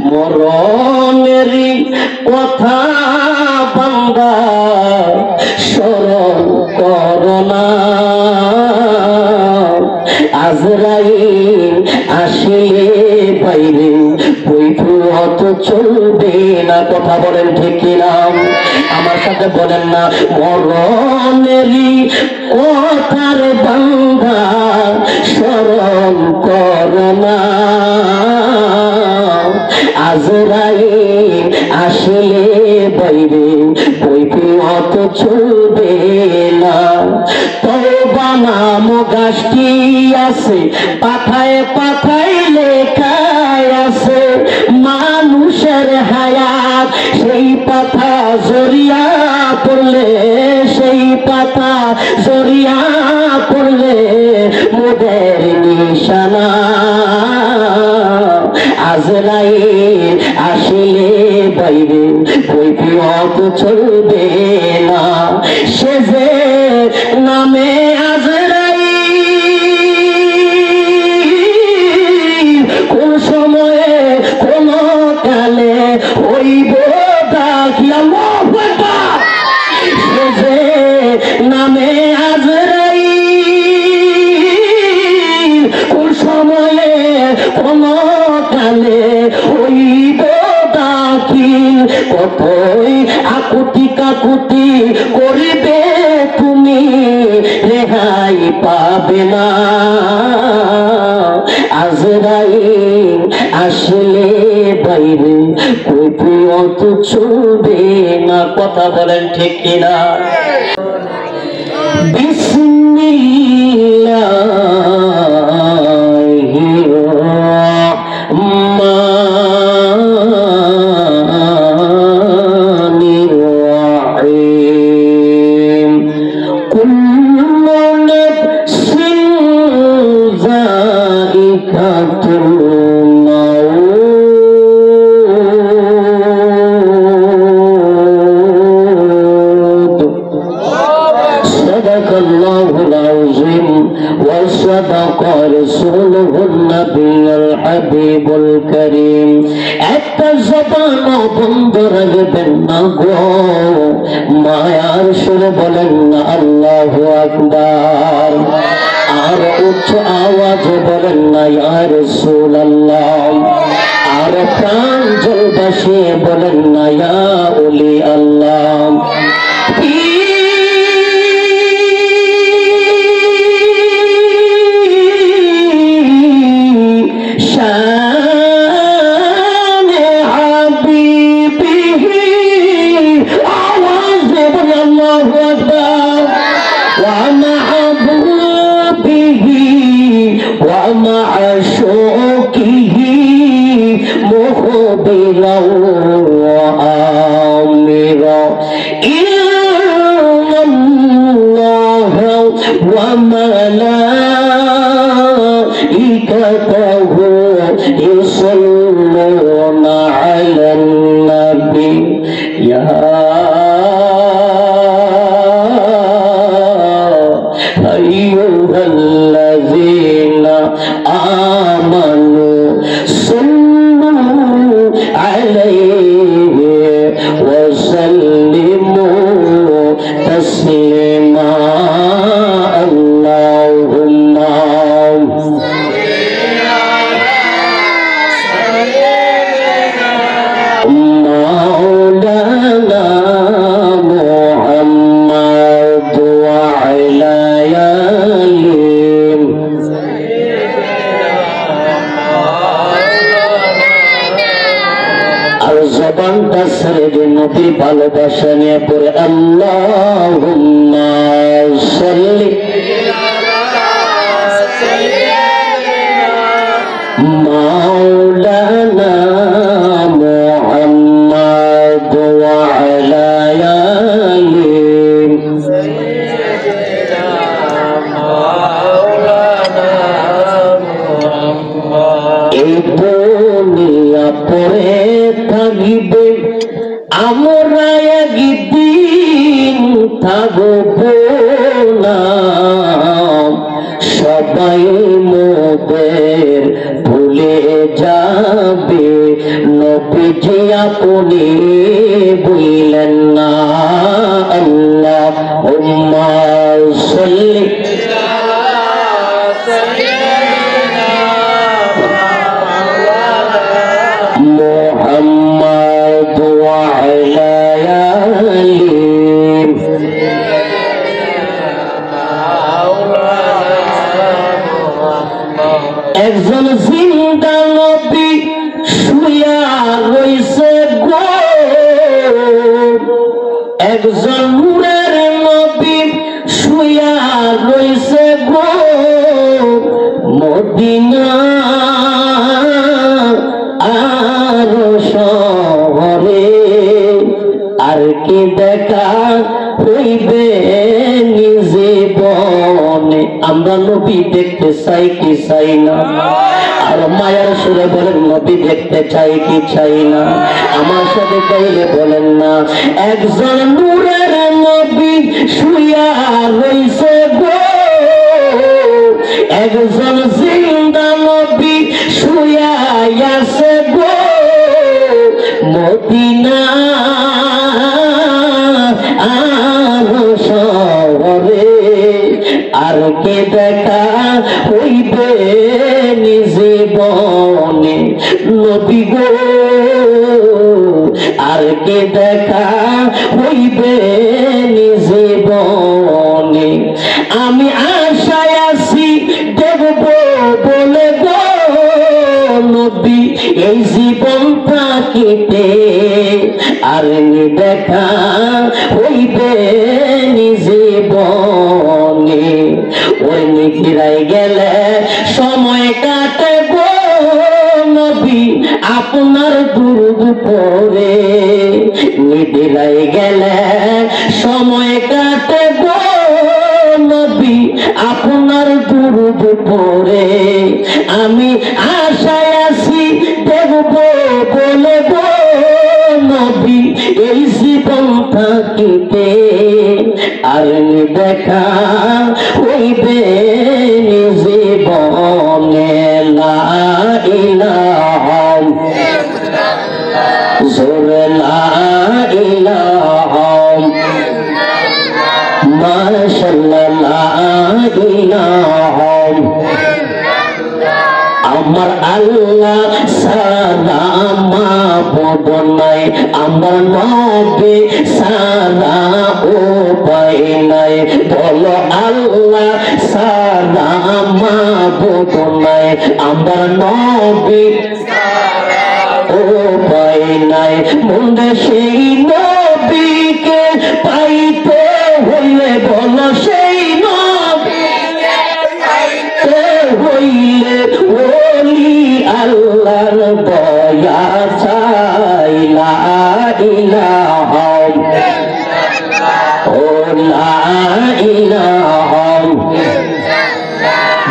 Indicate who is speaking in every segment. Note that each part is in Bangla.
Speaker 1: মরণেরই কথা বান্দা স্মরণ করোনা, আজরাইল আসিলে বাইরে বৈঠক চলবে না। কথা বলেন ঠিক কিনা? আমার সাথে বলেন না, মরণেরই কথার বান্দা স্মরণ করোনা, আজরাইল আসিলে বাইরে বৈঠক চলবে না। তওবা নাম গাছটি আছে, পাথায় পাথায় লেখায় আছে মানুষের হায়াত। সেই পাতা জড়িয়া পড়লে, সেই পাতা জড়িয়া পড়লে মোদের নিশানা, আজরাইল আসিলে বাইরে বৈঠক চলবে না। সে যে নামে আজরাইল কোন সময়ে কোন কালে হইব ডাকি, আল্লাহু আকবার। সে যে নামে আজরাইল কোন সময়ে কোন কালে হইব দাখিল, কতই আকুতি কাকুতি করিবে তুমি, রেহাই পাবে না। আজরাইল আসলে বাইরে কৈফিয়ত চলবে না। কথা বলেন ঠিক কিনা? বিসমিল্লাহ একটা জবান বন্ধ রাখবেন না গো, মায়ার সুরে বলেন না আল্লাহু আকবার। আর উচ্চ আওয়াজে বলেন না ইয়া রাসূলুল্লাহ। আর প্রাণ জলবাসে বলেন না ইয়া ওলি আল্লাহ। ভালোবাসা নিয়ে পড়ে আল্লাহুম্মা সাল্লি মাওলানা মুহাম্মদ ওয়া আলা আলিহি মাওলানা মুহাম্মদ। এই দুনিয়া পড়ে থাকিবে আমরা একদিন থাকব না, সবাই মোদের ভুলে যাবে। নবীজি আপনি বললেন না আল্লাহুম্মা সাল্লি মুহাম্মাদ ওয়া আলা আলিহি একজন জিন্দা নবী শুয়া রইছে গো একজন নূরের নবী শুয়া রইছে গো মদিনা আর শহরে আর কি দেখা হইবে জীবনে আমরা নবী দেখতে চাই কি চাই না আর মায়ার সুরে বলেন নবী দেখতে চাই কি চাই না আমার সাথে গাইলে বলেন না একজন নূরের নবী শুয়া রইছে গো একজন জিন্দা নবী শুয়া আছে গো মদিনা আর শহরে আর কে দেখা হইবে জীবনে নবী গো আর কে দেখা হইবে জীবনে আমি আশায় আছি দেখব বলে গো নবী এই জীবন থাকিতে আর দেখা হইবে জীবনে ওই নিকিরাই গেলে সময় কাটে গো নবী আপনার দুরূদ পড়ে নিদিরাই গেলে সময় কাটে গো নবী আপনার দুরূদ পড়ে আমি আশায় আছি দেখব বলে গো নবী এই জীবন থাকিতে আর দেখা হইবে জীবনে লা ইলাহা জোরে লা ইলাহা মাশাআল্লাহ লা ইলাহা আমার আল্লাহ সারা মাবুদ নাই আমার নবী সারা উপায় নাই বলো আল্লাহ সারা মাবুদ নাই আমার নবী সারা উপায় নাই মুন্ডে সেই নবীকে পাইতে হইলে বলো সেই নবীকে পাইতে হইলে আল্লাহর দয়া চাই লা ইলাহা ও লা ইলাহা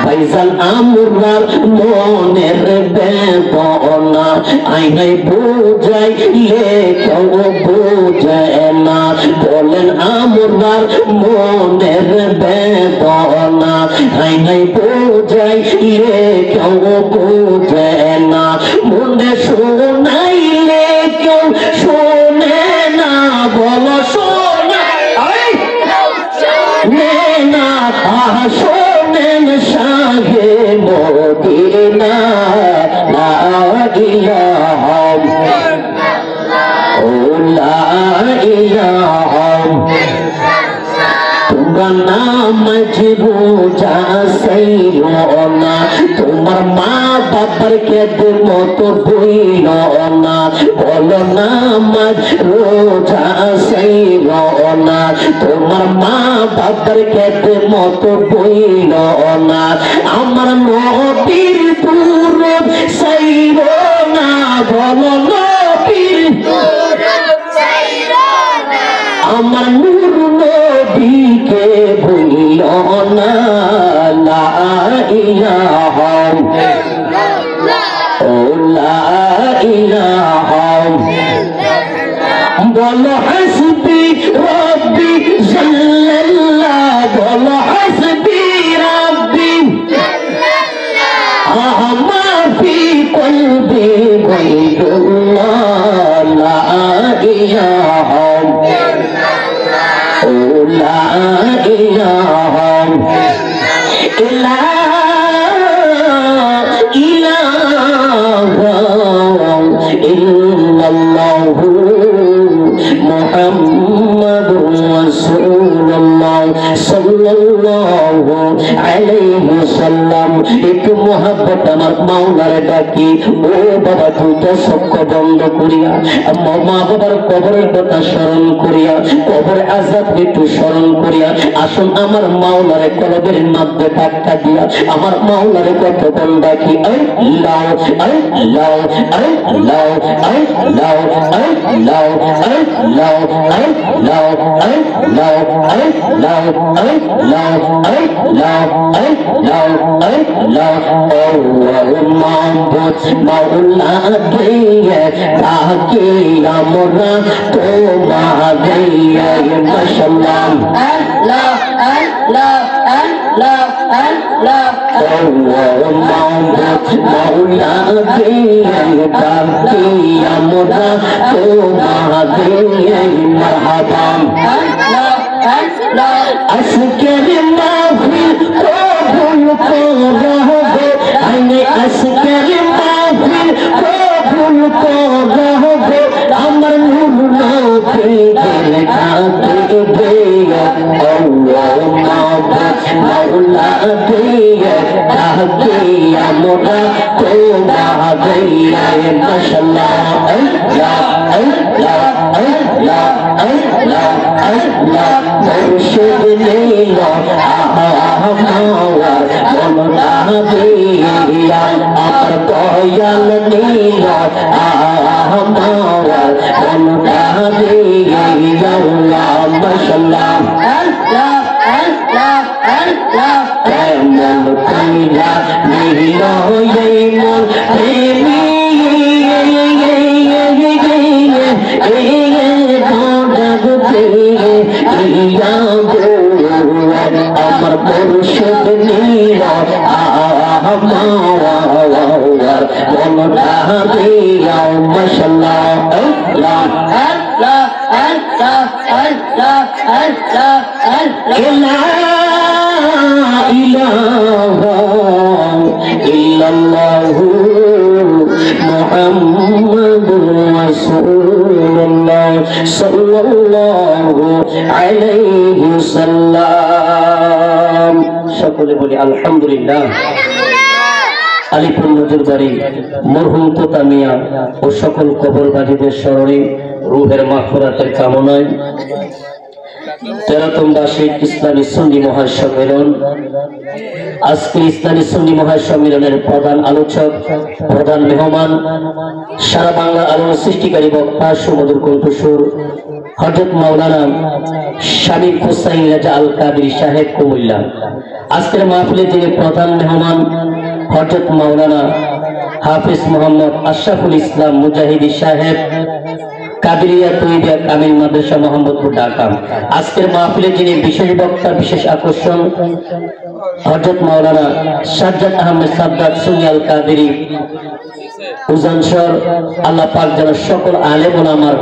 Speaker 1: ভাইজান আমরার মনের বেদনা আইনাই বুঝাইলে কেউ বুঝে না বলেন আমরার মনের বেদনা আইনাই বুঝাইলে কেউ বুঝে না মনে শোনাইলে কেউ শোনে না বলো শোনাই না শোনেন শাহে মদিনা লা ইলাহা ও লা ইলাহা তোমার নামাজ রোজা সাইলো না তোমার মা বাবার কেদের মতো বইলো না বলো নামাজ রোজা সাইলো না তোমার মা বাবার কেদের মতো বইলো না আমার নবীর পুরব সাইলো না বলো নবীর পুরব সাইলো না আমার নূর নবীকে ভুলিও না লা ইলাহা ও লা ইলাহা বলো হাসবি রব্বি জাল্লাল্লাহ বলো হাসবি রব্বি জাল্লাল্লাহ মা ফি কলবি গায়রুল্লাহ ইল্লাল্লাহু মুহাম্মাদুর রাসূলুল্লাহ সাল্লাল্লাহু আলাইহি সাল্লাম। একটু মোহাব্বত আমার মাওলার ডাকি। ও বাবা দুটো চোখ বন্ধ করিয়া মা বাবার কবরের কথা স্মরণ করিয়া, কবর আযাব একটু স্মরণ করিয়া আসুন আমার মাওলার কলবের মধ্যে ধাক্কা দিয়া আমার মাওলার কত বল ডাকি। আল্লাহ আল্লাহ আল্লাহ আল্লাহ আল্লাহ আল্লাহ আল্লাহ আল্লাহ আল্লাহ আল্লাহ আল্লাহ আল্লাহ আল্লাহ মাহবুব মাওলা দিয়ে তাকে আমরা তোমাকে মাশাআল্লাহ আল্লাহ আল্লাহ আল্লাহ আল্লাহ মাহবুব মাওলা দিয়ে তাকে আমরা তোমাকে মারহাবা আল্লাহ আল্লাহ আজকের মাহফিল কবুল করবে আইনে আজকের মাহফিল কবুল করবে আমার নূর নবী দিল ডাকবে আল্লাহ মাহবুব মাওলা দিয়ে তাকে আমরা তোমাকে মাশাআল্লাহ আল্লাহ আল্লাহ আল্লাহ আল্লাহ আল্লাহ মুর্শিদ নীল আহমাওয়ার মনটা দিয়া আমার দয়াল নীল আহমাওয়ার মনটা দিয়া মাশাআল্লাহ আল্লাহ আল্লাহ আল্লাহ কেমন কইরা নীল মন প্রেমী আমার মুর্শিদ নীল আহমাওয়ার মনটা দিয়া মাশাআল্লাহ আল্লাহ আল্লাহ আল্লাহ আল্লাহ আল্লাহ আল্লাহ ইলাহা ইল্লাল্লাহু মুহাম্মাদুর রাসূলুল্লাহ সাল্লাল্লাহু আলাইহি সাল্লাম। সকলে বলি আলহামদুলিল্লাহ। আলিপুর নজরবাড়ি মরহুম তোতা মিয়া ও সকল কবরবাসীদের স্মরণে রূহের মাগফিরাতের কামনায় 13তম বার্ষিক ইসলামী সুন্নি মহাসম্মেলন। আজকে ইসলামী সুন্নি মহাসম্মেলনের প্রধান আলোচক, প্রধান মেহমান, সারা বাংলা আলোর সৃষ্টিকারী বক্তা সুমধুর কণ্ঠস্বর হযরত মাওলানা শামীম হুসাইন রাজা আল কাদেরী সাহেব কুমিল্লা। আজকের মাহফিলে যিনি প্রধান মেহমান হযরত মাওলানা হাফিজ মোহাম্মদ আশরাফুল ইসলাম মুজাহিদি সাহেব, কাদেরিয়া তৈয়বা কামিল মাদ্রাসা মোহাম্মদপুর ঢাকা। আজকের মাহফিলে যিনি বিশেষ বক্তা, বিশেষ আকর্ষণ হযরত মাওলানা সাজ্জাদ আহমেদ সাদ্দাত সুন্নি আল কাদেরী উজানসর। আল্লাহ পাক যেন সকল আলেম ওলামার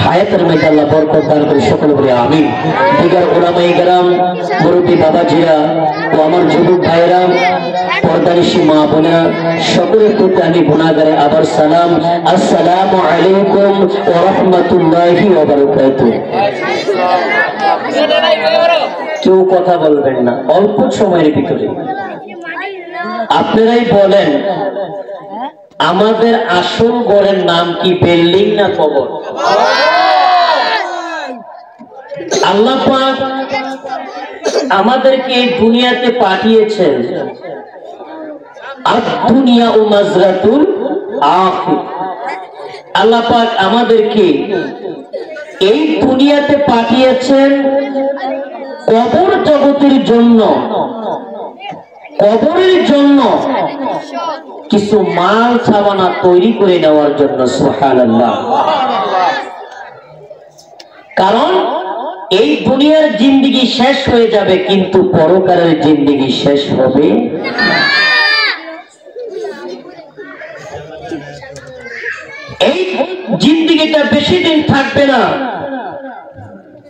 Speaker 1: হায়াতের মধ্যে আল্লাহ বরকত দান করে, সকলে বলে আমিন। দিগার ওলামায়ে কেরাম, মুরব্বী বাবাজিরা ও আমার যুবক ভাইরা, পর্দানিশী মা বোনেরা, সকলের প্রতি আমি গুনাহগারে আবার সালাম। আসসালামু আলাইকুম ওয়া রাহমাতুল্লাহি ওয়া বারাকাতুহু। কেউ কথা বলবেন না অল্প সময়ের ভিতরে। আপনারাই বলেন আমাদের আসল ঘরের নাম কি, বিল্ডিং না কবর? আল্লাহ পাক আমাদেরকে এই দুনিয়াতে পাঠিয়েছেন আদ-দুনিয়া ও মাজরাতুল আখির। আল্লাহ পাক আমাদেরকে এই দুনিয়াতে পাঠিয়েছেন কবর জগতের জন্য, কবরের জন্য কিছু মাল সামানা তৈরি করে নেওয়ার জন্য। সুবহানাল্লাহ। কারণ এই দুনিয়ার জিন্দেগি শেষ হয়ে যাবে, কিন্তু পরকালের জিন্দেগি শেষ হবে না। এই জিন্দেগিটা বেশি দিন থাকবে না,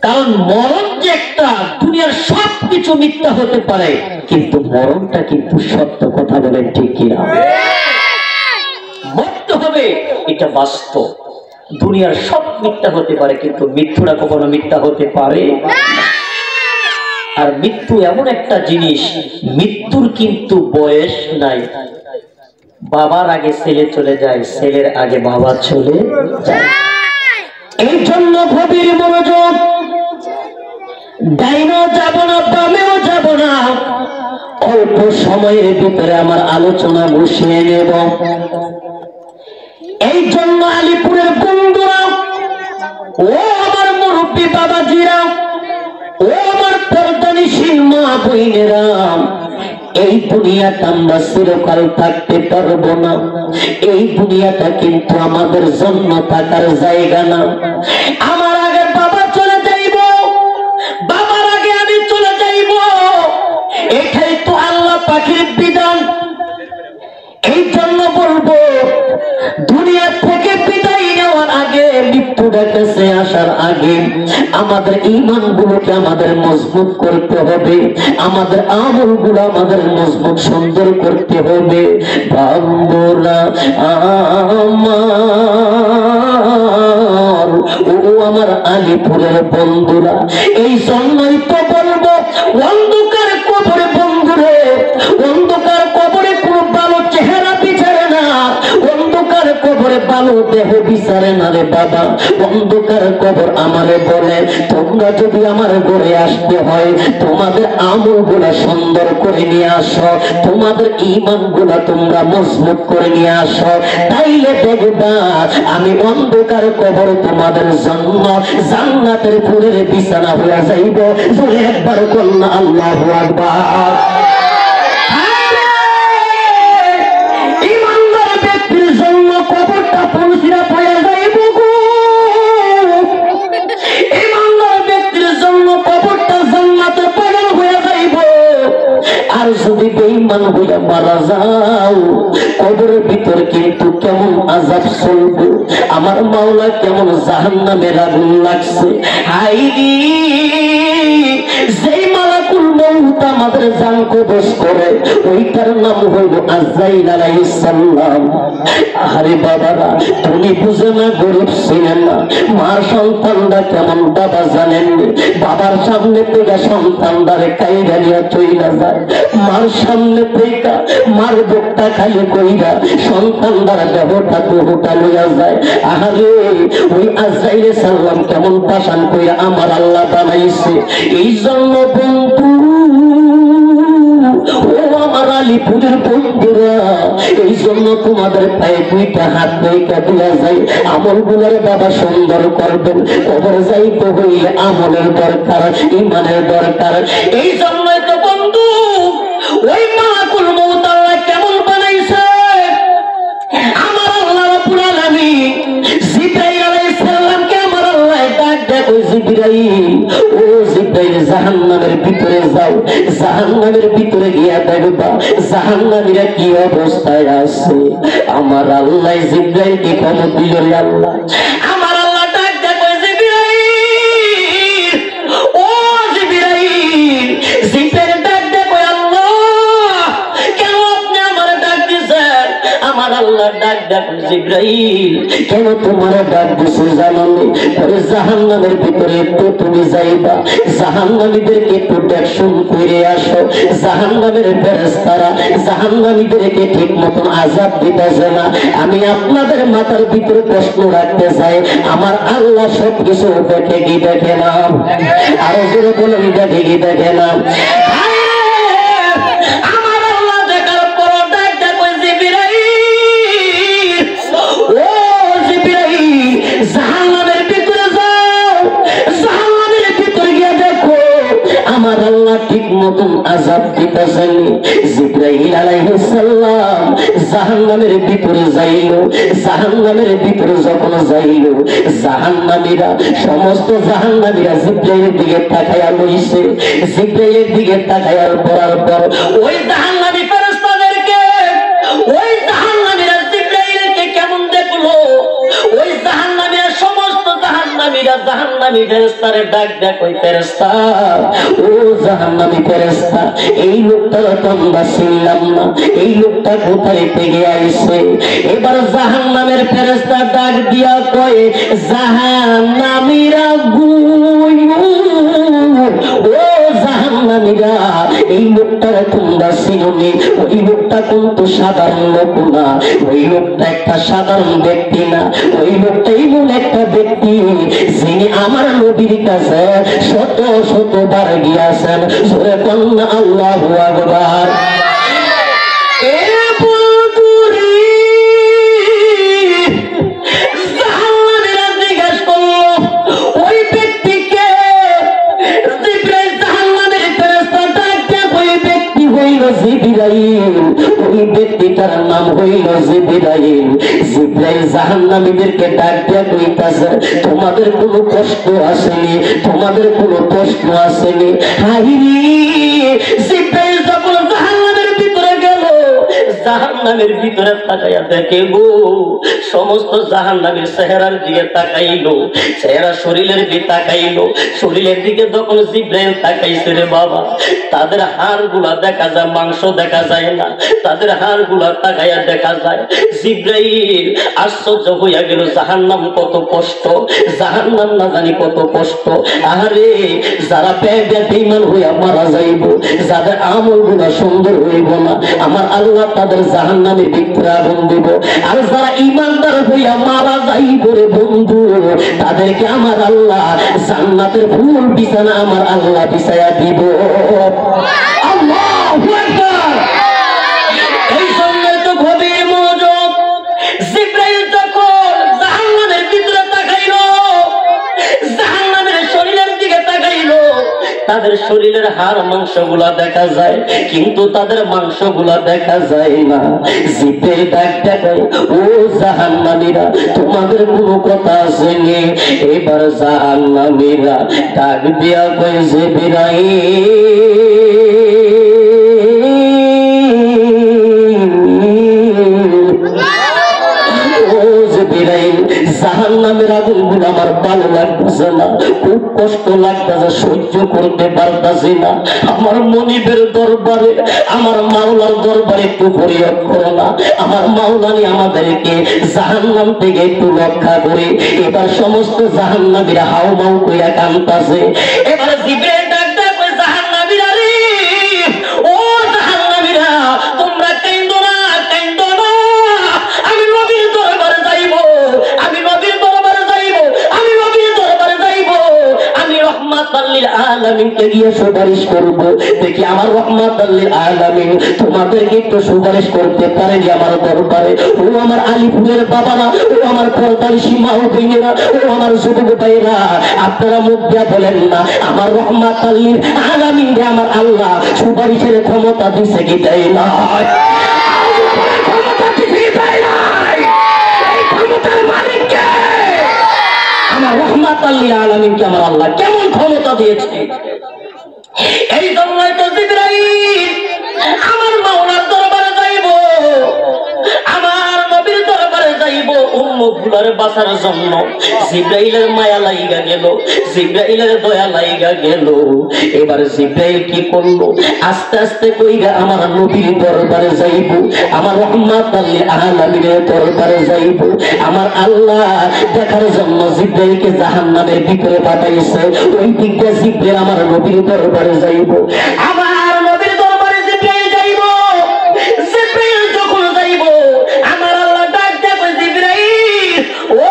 Speaker 1: কারণ মরণ যে একটা, দুনিয়ার সবকিছু মিথ্যা হতে পারে কিন্তু মরণটা কিন্তু সত্য। কথা বলেন ঠিক কিনা? মরতে হবে,
Speaker 2: এটা বাস্তব। দুনিয়ার সব মিথ্যা হতে পারে, কিন্তু মৃত্যুটা কখনো মিথ্যা হতে পারে না। আর মৃত্যু এমন একটা জিনিস, মৃত্যুর কিন্তু বয়স নাই। বাবার আগে ছেলে চলে যায়, ছেলের আগে বাবা চলে যায়।
Speaker 1: এই জন্য গভীর মনোযোগ, ডাইনও যাব না বামেও যাব না, অল্প সময়ের ভিতরে আমার আলোচনা বসিয়ে নেব। এই জন্য আলিপুরের বন্ধুরা, ও আমার মুরব্বী বাবাজিরা, ও আমার পর্দানিশীল মা বইনেরা, এই দুনিয়াটা আমরা চিরকাল থাকতে পারবো না। এই দুনিয়াটা কিন্তু আমাদের জন্য থাকার জায়গা না। আমার আগে বাবা চলে যাইব, বাবার আগে আমি চলে যাইব, এটাই তো আল্লাহ পাকের বিধান। এই জন্য বলবো, দুনিয়া থেকে বিদায় নেওয়ার আগে, মৃত্যুটার কাছে আসার আগে আমাদের ঈমান গুলোকে আমাদের মজবুত করতে হবে, আমাদের আমল গুলো আমাদের মজবুত সুন্দর করতে হবে। বান্দরা আমার, ও আমার আলিপুরের বন্ধুরা, এই জন্যই তো বলবো, অন্ধকার কবরে বন্ধুরে, অন্ধকার কবরে কোনো ভালো চেহারা বিচারে না, অন্ধকার কবরে ভালো দেহ বিচারে না রে বাবা। অন্ধকার কবর আমারে বলে, তোমরা যদি আমার ঘরে আসতে হয়, তোমাদের আমল গুলা সুন্দর করে নিয়ে আসো, তোমাদের ঈমান গুলা তোমরা মজবুত করে নিয়ে আসো, তাইলে দেখবা আমি অন্ধকার কবর তোমাদের জন্য জান্নাতের ফুলের বিছানা হয়ে যাইব। জোরে একবার কন্যা আল্লাহু আকবার। ইমানদার ব্যক্তির জন্য কবরটা ফুলসিরা হয়ে যাইব গো। ইমানদার ব্যক্তির জন্য কবরটা জান্নাতের বাগান হয়ে যাইব। আর যদি বেঈমান হইয়া মারা যাও, কবরের ভিতর কিন্তু কেমন আযাব চলবে, আমার মাওলা কেমন জাহান্নামের আগুন লাগছে। হায়রে, যেই মালাকুল মউত আমাদের জান কবজ করে, ওইটার নাম হইল আজরাইল আলাইহিস সালাম। আরে বাবারা, তুমি বুঝে না, গরিব ছিলেন না, মার সন্তানরা কেমন বাবা জানেননি। বাবার সামনে থেকে সন্তানদারে কাইরা নিয়ে চইলা যায়, মার সামনে থেকে মার বুকটা খালি কইরা সন্তানদার দেহটা দেহটা লইয়া যায়। আরে ওই আজরাইল সালাম কেমন পাশান কইরা আমার আল্লাহ বানাইছে। এই জন্য বন্ধু, ও আমার আলিপুরের বন্ধুরা, এই জন্য তোমাদের পায়ে দুইটা হাত দুইটা দেওয়া যায়, আমল গুলার বাবা সুন্দর করবেন। কবর যাইতে হইলে আমলের দরকার, ঈমানের দরকার। এই জন্যই তো বন্ধু, ওই মালাকুল মউত আল্লাহ কেমন বানাইছে। আমার আল্লাহ রাব্বুল আলামিন জিবরাইল আলাইহিস সালামকে আমার আল্লাহ ডাক দেয়, ওই জিবরাইল, ও জিবরাইল, জাহান্নামের ভিতরে যাও, জাহান্নামের ভিতরে গিয়া দেখবা জাহান্নামীরা কি অবস্থায় আছে। আমার আল্লাহ জিবরাইলকে খবর দিল, আল্লাহ, আমার আল্লাহ ডাক দেয়, ওই জিবরাইল, ও জিবরাইল, জিবরাইল ডাক দেয়, আল্লাহ কেন আপনি আমার ডাক দিয়েছেন। আমার আল্লাহ ডাক দেয়, জিবরাইল কেন তোমার ডাক দিছে জানানি, জাহান্নামের ভিতরে তো তুমি যাইবা, জাহান্নামীদেরকে একটু দেখশন করে আসো। জাহান্নামের ফেরেশতারা জাহান্নামীদেরকে ঠিক মতন আযাব দিতেছে না। আমি আপনাদের মাথার ভিতরে প্রশ্ন রাখতে চাই, আমার আল্লাহ সবকিছু দেখে কি দেখে না? আরো জোরে বলেন, দেখে কি দেখে না? আমার আল্লাহ দেখার পর ডাক দেয়, জিবরাইল, ও জিবরাইল, জাহান্নামের ভিতরে যাও, জাহান্নামের ভিতরে গিয়ে দেখো আমার আল্লাহ ঠিক মতন আযাব দিতেছেন। জিবরাইল আলাইহিস সালাম জাহান্নামের ভিতরে যাইল। জাহান্নামের ভিতরে যখন যাইল, জাহান্নামীরা, সমস্ত জাহান্নামীরা জিবরাইলের দিকে তাকায়া লইছে। জিবরাইলের দিকে তাকায়ার পর ওই জাহান্নামী ফেরেশতাদেরকে, ওই জাহান্নামীরা জিবরাইলকে কেমন দেখলো, ওই জাহান্নামীরা, সমস্ত জাহান্নামীরা
Speaker 2: জাহান্নামী ফেরেশতারে ডাক দেয়, কই ফেরেশতা,
Speaker 1: ও জাহান্নামী ফেরেশতা, এই লোকটা তো আমরা চিনলাম না, এই লোকটা কোথায় থেকে আইছে? এবার জাহান্নামের ফেরেশতা ডাক দিয়া কয়, জাহান্নামীরা ও জাহান্নামীরা, এই লোকটারে তোমরা চিনোনি? ওই লোকটা কিন্তু সাধারণ লোক না, ওই লোকটা একটা সাধারণ ব্যক্তি না, ওই লোকটা এমন একটা ব্যক্তি যিনি আমার নবীর কাছে শত শতবার গিয়াছেন। জোরে কন্যা আল্লাহু আকবার। ওই ব্যক্তিটার নাম হইল জিবরাইল। জিবরাইল জাহান্নামীদেরকে ডাক দিয়া কইতাছে, তোমাদের কোনো কষ্ট আসেনি, তোমাদের কোনো প্রশ্ন আসেনি? হাইরে, জিবরাইল যখন জাহান্নামের ভিতরে গেল, জাহান্নামের ভিতরে তাকাইয়া দেখে গো, সমস্ত জাহান্নামের চেহারার দিকে তাকাইলো, চেহারা শরীরের দিকে তাকাইলো, শরীরের দিকে যখন জিবরাইল তাকাইছে রে বাবা, তাদের হাড় গুলা দেখা যায়, মাংস দেখা যায় না, তাদের হাড় গুলা তাকাইয়া দেখা যায়। জিবরাইল আশ্চর্য হইয়া গেল, জাহান্নাম কত কষ্ট, জাহান্নাম না জানি কত কষ্ট। আরে যারা বেঈমান হইয়া মারা যাইব, যাদের আমল গুলা সুন্দর হইব না, আমার আল্লাহ তাদের জাহান্নামের ভিতরে আগুন দিব। আর যারা ঈমানদার হইয়া মারা যাইব রে বন্ধু, তাদেরকে আমার আল্লাহ জান্নাতের ফুল বিছানা আমার আল্লাহ বিছায়া দিব। আল্লাহু আকবার। এই জন্যই তো গভীর মনোযোগ। জিবরাইল যখন জাহান্নামের ভিতরে তাকাইলো, জাহান্নামের শরীরের দিকে তাকাইলো, তাদের শরীরের হাড় মাংসগুলা দেখা যায়, কিন্তু তাদের মাংসগুলা দেখা যায় না। জিবরাইল ডাক দেয়, ও জাহান্নামীরা, তোমাদের কোনো কথা আসেনি? এবার জাহান্নামীরা ডাক দিয়া কয়, জিবরাইল, জাহান্নামের আগুনগুলো আমার ভালো লাগতেছে না, খুব কষ্ট লাগতেছে, সহ্য করতে পারতেছি না। আমার মনিবের দরবারে, আমার মাওলার দরবারে একটু ফরিয়াদ করো না, আমার মাওলানি আমাদেরকে জাহান্নাম থেকে একটু রক্ষা করে। এবার সমস্ত জাহান্নামীরা হাউ মাউ কইয়া কাঁদতাছে। এবার জিবরাইল ডাক দেয়, জাহান্নামীরা রে, ও জাহান্নামীরা, তোমরা কাঁদো না, কাঁদো না, আমি নবীর দরবারে যাইব, আমি নবীর দরবারে যাইব, আমি নবীর দরবারে যাইব, আমি রহমাতুল লিল আলামিনকে গিয়ে সুপারিশ করব। দেখি আমার রহমাতুল লিল আলামিন তোমাদেরকে একটু সুপারিশ করতে পারেনি আমার দরবারে। ও আমার আলী ফুলের বাবারা, ও আমার পর্দানিশী মা ও বোনেরা, ও আমার যুবক ভাইরা, আপনারা মুখ দিয়া বলেন না, আমার রহমাতুল লিল আলামিনকে আমার আল্লাহ সুপারিশের ক্ষমতা দিছে কি দেয় না? ক্ষমতা দিছে দেয় না? এই ক্ষমতার মালিক কে? আমার রহমাতুল লিল আলামিনকে আমার আল্লাহ কেমন ক্ষমতা দিয়েছে? এই জন্যই তো জিবরাইল আমার মাওলার দরবারে যাইব, আমার নবীর দরবারে যাইব উম্মতগুলোর বাঁচার জন্য। জিবরাইলের মায়া লাইগা গেল, জিবরাইলের দয়া লাইগা গেল। এবার জিবরাইল কি করলো? আস্তে আস্তে কইরা আমার নবীর দরবারে যাইব, আমার রহমাতুল লিল আলামিনের দরবারে যাইব। আমার আল্লাহ দেখার জন্য জিবরাইলকে জাহান্নামের ভিতরে পাঠাইছে। ওই দিকটা জিবরাইল আমার নবীর দরবারে যাইব, আমার নবীর দরবারে জিবরাইল যাইব। জিবরাইল যখন যাইব, আমার আল্লাহ ডাক দেবে, জিবরাইল, ও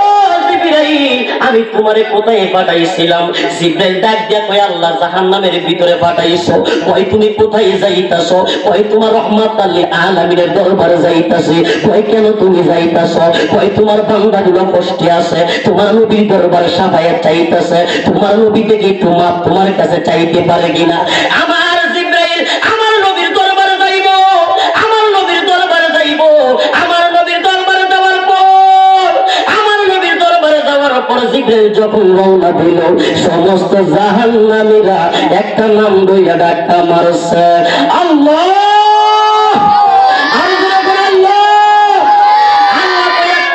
Speaker 1: জিবরাইল, আমি তোমারে কোথায় পাঠাইছিলাম? জিবরাইল ডাক দিয়া কয়, আল্লাহ জাহান্নামের ভিতরে পাঠাইছো। কয় তুমি কোথায় যাইতাছো? কয় তোমার রহমাতুল লিল আলামিনের দরবারে যাইতাছি। কয় কেন তুমি যাইতাছো? কয় তোমার বান্দাগুলো কষ্টে আছে, তোমার নবীর দরবারে সাফায়াত চাইতাছে, তোমার নবী থেকে একটু মাপ তোমার কাছে চাইতে পারে কিনা? আমার জিবরাইল আমার নবীর দরবারে যাইব, আমার নবীর দরবারে যাইব। আমার নবীর দরবারে যাওয়ার পর, আমার নবীর দরবারে যাওয়ার পর জিবরাইল যখন রওনা দিল, সমস্ত জাহান্নামীরা একটা নাম লইয়া ডাক্কা মারছে, আল্লাহ।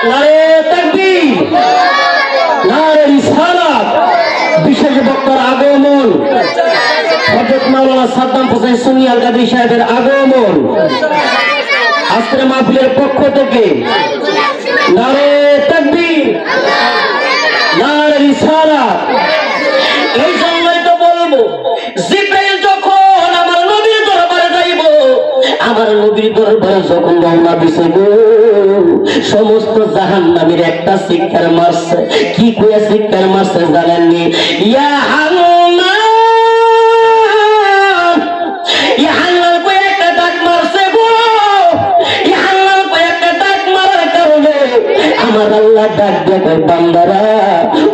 Speaker 1: নারে তাকবীর, নারে রিসালাত, বক্তার আগমন, হযরত মাওলানা সাদ্দাম হোসেন সুন্নি আল কাদরি সাহেবের আগমন আজকের মাহফিলের পক্ষ থেকে নারে তাকবীর, নারে রিসালাত। এই জন্যই তো বলবো, জিবরাইল যখন আমার নবীর দরবারে যাইব, আমার নবীর দরবারে যখন রওনা দিছে গো, সমস্ত জাহান্নামীর একটা শিক্ষার মারছে। কি কইয়া শিক্ষার মারছে জানেননি? ইয়া হান্নান, ইয়া হান্নান কইয়া একটা ডাক মারছে গো। ইয়া হান্নান কইয়া একটা ডাক মারার কারণে আমার আল্লাহ ডাক দিয়ে কয়, বান্দারা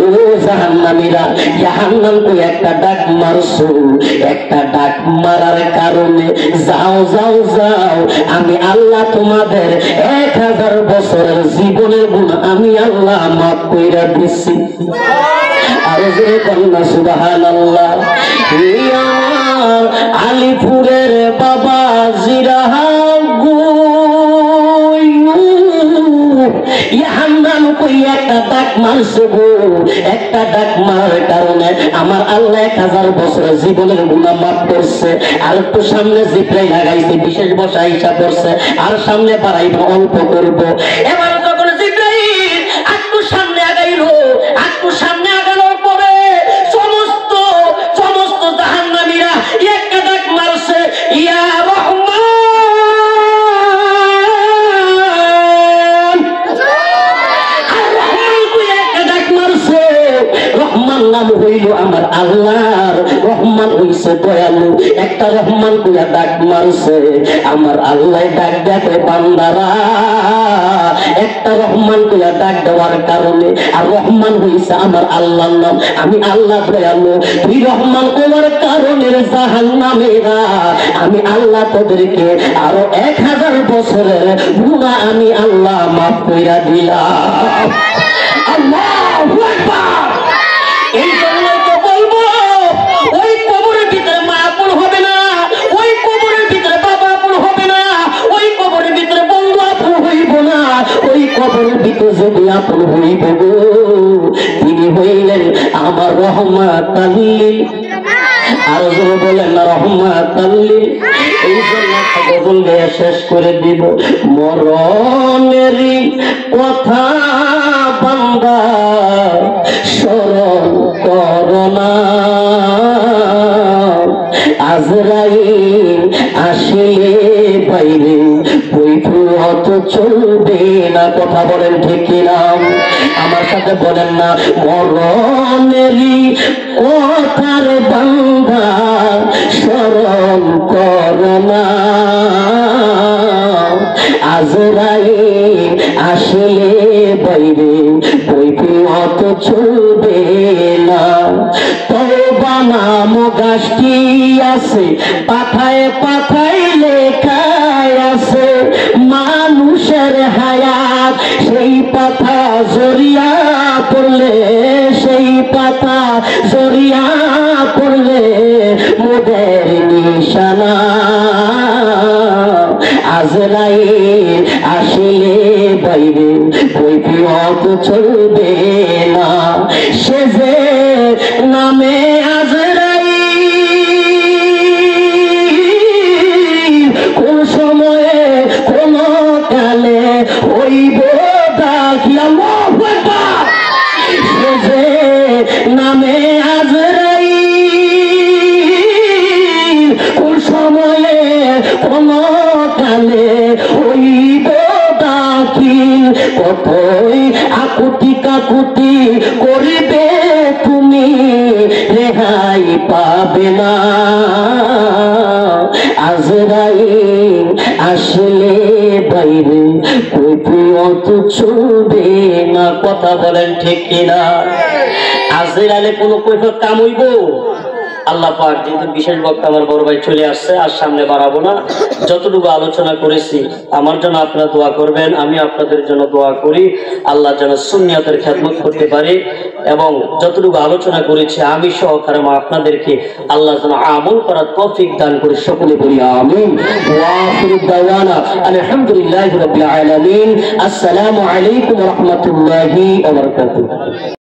Speaker 1: ও জাহান্নামীরা, ইয়া হান্নান কইয়া একটা ডাক মারছো, একটা ডাক মারার কারণে যাও যাও যাও, আমি আল্লাহ তোমাদের 1000 বছরের জীবনের গুনাহ আমি আল্লাহ মাফ কইরা দিছি। আর যে কন্যা সুবহানাল্লাহ। এই আমার আলিপুরের বাবা জিরাহাম গো, ইয়া হান্নান কইয়া একটা ডাক মারছে গো, একটা ডাক মারার কারণে আমার আল্লাহ 1000 বছরের জীবনের গুনাহ মাফ করছে। আর একটু সামনে জিবরাইল লাগাইছে, বিশেষ বসা হিসাব করছে, আর সামনে বাড়াইব, অল্প করব। এবার যখন জিবরাইল একটু সামনে আগাইলো, একটু সামনে আগানোর পরে সমস্ত জাহান্নামীরা একটা ডাক মারছে, ইয়া রহমান। রহমান নাম হইল আমার আল্লাহর, রহমান হইছে দয়ালু, একটা রহমান কইয়া ডাক মারছে। আমার আল্লাহ ডাক দেখে বান্দারা, একটা রহমান কইয়া ডাক দেওয়ার কারণে, আর রহমান হইছে আমার আল্লাহর নাম, আমি আল্লাহ দয়ালু। তুই রহমান হওয়ার কারণে জাহান্নামীরা আমি আল্লাহ তোদেরকে আরো 1000 বছরের গুনাহ আমি আল্লাহ মাফ কইরা দিলাম। আল্লাহু আকবার। এই জন্যই তো বলবো, ওই কবরের ভিতরে মা আপন হবে না, ওই কবরের ভিতরে বাবা আপন হবে না, ওই কবরের ভিতরে বন্ধু আপন হইব না। ওই কবরের ভিতরে যদি আপন হইব গো, তিনি হইলেন আমার রহমাতুল লিল। আর যদি বলেন না রহমাতুল লিল। এই জন্য গজল গেয়ে শেষ করে দিব। মরণেরই কথা বান্দা স্মরণ করোনা, আজরাইল আসিলে বাইরে বৈঠক চলবে না। কথা বলেন ঠিক কিনা? আমার সাথে বলেন না, মরণেরই কথার বান্দা স্মরণ করোনা, আজরাইল আসিলে বাইরে বৈঠক চলবে না। তওবা নাম গাছটি আছে, পাথায় পাথায় লেখায় আছে মানুষের হায়াত। সেই পাতা জড়িয়া পড়লে, সেই পাতা জড়িয়া পড়লে মোদের নিশানা, আজরাইল আসিলে বাইরে বৈঠক চলবে না। সে যে নামে আজরাইল কোন সময়ে কোন কালে হইব ডাকি। আল্লাহু আকবার। সে যে নামে আজরাইল কোন সময়ে কোন কালে হইব ডাকি। কতই আকুতি কাকুতি করিবে তুমি, রেহাই পাবে না। আজরাইল আসলে বাইরে কৈফিয়ত চলবে না। কথা বলেন ঠিক কিনা? আজরাইলে কোনো কৈফিয়ত কাম হইব? আল্লাহ পাক যেহেতু বিশেষ বক্তা আমার বড় ভাই চলে আসছে, আর সামনে বাড়াবো না। যতটুকু আলোচনা করেছি আমার জন্য আপনারা দোয়া করবেন, আমি আপনাদের জন্য দোয়া করি। আল্লাহ যেন সুন্নিয়তের খেদমত করতে পারি, এবং যতটুকু আলোচনা করেছি আমি সহকারে আপনাদেরকে আল্লাহ যেন আমল করার তৌফিক দান করে। সকলে বলি আমিন। ওয়া আখিরু দাওয়ানা আলহামদুলিল্লাহি রাব্বিল আলামিন। আসসালামু আলাইকুম ওয়া রাহমাতুল্লাহি ওয়া বারাকাতুহু।